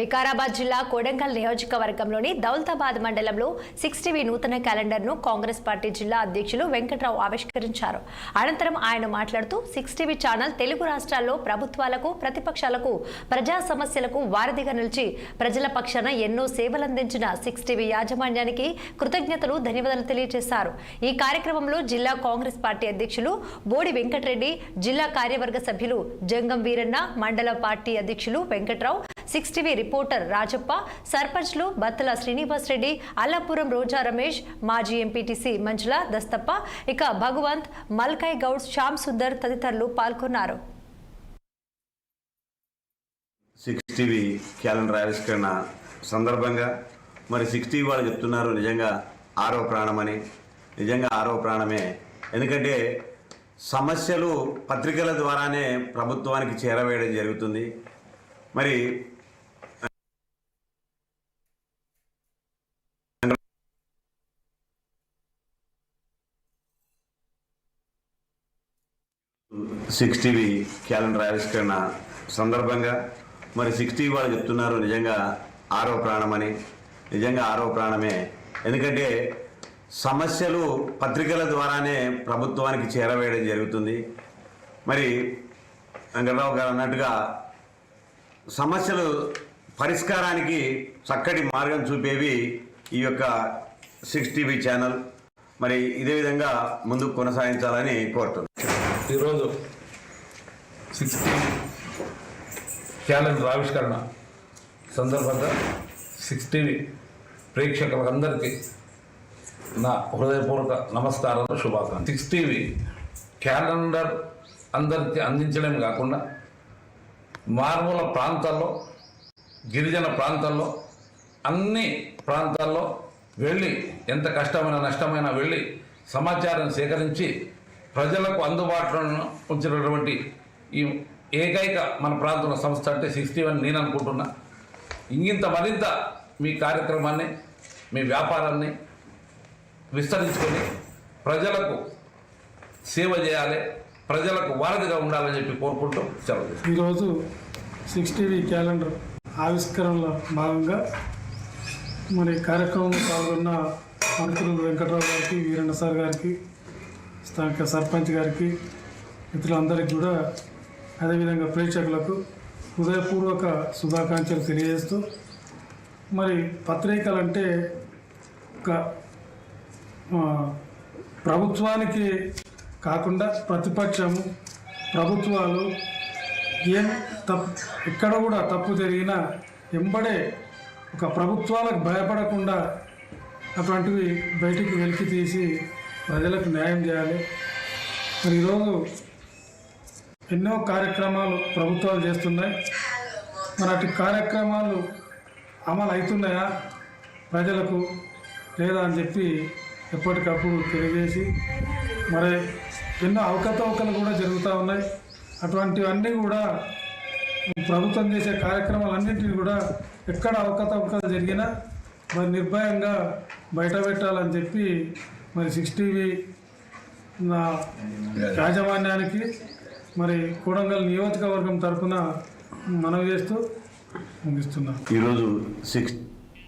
వికారాబాద్ జిల్లా కోడంగల్ నియోజకవర్గంలోని దౌలతాబాద్ మండలంలో 6 టీవీ నూతన క్యాలెండర్ను కాంగ్రెస్ పార్టీ జిల్లా అధ్యక్షులు వెంకట్రావు ఆవిష్కరించారు. అనంతరం ఆయన మాట్లాడుతూ 6 టీవీ ఛానల్ తెలుగు రాష్ట్రాల్లో ప్రభుత్వాలకు, ప్రతిపక్షాలకు, ప్రజా సమస్యలకు వారధిగా నిలిచి ప్రజల పక్షాన ఎన్నో సేవలందించిన 6 టీవీ యాజమాన్యానికి కృతజ్ఞతలు, ధన్యవాదాలు తెలియజేశారు. ఈ కార్యక్రమంలో జిల్లా కాంగ్రెస్ పార్టీ అధ్యక్షులు బోడి వెంకటరెడ్డి, జిల్లా కార్యవర్గ సభ్యులు జంగం వీరన్న, మండల పార్టీ అధ్యక్షులు వెంకట్రావు, 6 టీవీ రిపోర్టర్ రాజప్ప, సర్పంచ్లు బత్తల శ్రీనివాస్ రెడ్డి, అల్లాపురం రోజా రమేష్, మాజీ ఎంపీటీసీ మంజుల దస్తప్ప, ఇక భగవంత్, మల్కాయ్ గౌడ్, శ్యామ్ సుందర్ తదితరులు పాల్గొన్నారు. 6 టీవీ క్యాలెండర్ ఆవిష్కరణ సందర్భంగా 6 టీవీ వాళ్ళు చెప్తున్నారు నిజంగా ఆరో ప్రాణమని. నిజంగా ఆరో ప్రాణమే. ఎందుకంటే సమస్యలు పత్రికల ద్వారానే ప్రభుత్వానికి చేరవేయడం జరుగుతుంది. మరి 6 టీవీ క్యాలెండర్ ఆవిష్కరణ సందర్భంగా 6 టీవీ వాళ్ళు చెప్తున్నారు నిజంగా ఆరో ప్రాణమని. నిజంగా ఆరో ప్రాణమే. ఎందుకంటే సమస్యలు పత్రికల ద్వారానే ప్రభుత్వానికి చేరవేయడం జరుగుతుంది. మరి వెంకటరావు గారు అన్నట్టుగా సమస్యలు పరిష్కారానికి చక్కటి మార్గం చూపేవి ఈ యొక్క 6 టీవీ ఛానల్. మరి ఇదే విధంగా ముందుకు కొనసాగించాలని కోరుతున్నాను. ఈరోజు 6 టీవీ క్యాలెండర్ ఆవిష్కరణ సందర్భంగా 6 టీవీ ప్రేక్షకులందరికీ నా హృదయపూర్వక నమస్కారాలు, శుభాకాంక్షలు. 6 టీవీ క్యాలెండర్ అందరికీ అందించడం కాకుండా మారుమూల ప్రాంతాల్లో, గిరిజన ప్రాంతాల్లో, అన్ని ప్రాంతాల్లో వెళ్ళి ఎంత కష్టమైన నష్టమైనా వెళ్ళి సమాచారం సేకరించి ప్రజలకు అందుబాటులో ఉంచినటువంటి ఈ ఏకైక మన ప్రాంతంలో సంస్థ అంటే 6 టీవీ అని నేను అనుకుంటున్నా. మరింత మీ కార్యక్రమాన్ని, మీ వ్యాపారాన్ని విస్తరించుకొని ప్రజలకు సేవ చేయాలి, ప్రజలకు వారధిగా ఉండాలని చెప్పి కోరుకుంటూ సెలవు. ఈరోజు 6 టీవీ క్యాలెండర్ ఆవిష్కరణలో భాగంగా కార్యక్రమంలో పాల్గొన్న మంత్రులు వెంకట్రావు గారికి, వీరన్న సార్ గారికి, స్థానిక సర్పంచ్ గారికి, మిత్రులందరికీ కూడా, అదేవిధంగా ప్రేక్షకులకు హృదయపూర్వక శుభాకాంక్షలు తెలియజేస్తూ, పత్రికలు అంటే ఒక ప్రభుత్వానికి కాకుండా ప్రతిపక్షము, ప్రభుత్వాలు ఎక్కడ కూడా తప్పు జరిగినా వెంబడే ఒక ప్రభుత్వాలకు భయపడకుండా అటువంటివి బయటికి వెలికి తీసి ప్రజలకు న్యాయం చేయాలి. ఈరోజు ఎన్నో కార్యక్రమాలు ప్రభుత్వాలు చేస్తున్నాయి. అటు కార్యక్రమాలు అమలు అవుతున్నాయా ప్రజలకు లేదా అని చెప్పి ఎప్పటికప్పుడు తెలియజేసి ఎన్నో అవకతవకలు కూడా జరుగుతూ ఉన్నాయి. అటువంటివన్నీ కూడా ప్రభుత్వం చేసే కార్యక్రమాలన్నింటినీ కూడా ఎక్కడ అవకతవకలు జరిగినా నిర్భయంగా బయట పెట్టాలని చెప్పి 6 టీవీ నా యాజమాన్యానికి కోడంగల్ నియోజకవర్గం తరఫున మనవి చేస్తూ ముగిస్తున్నాను. ఈరోజు 6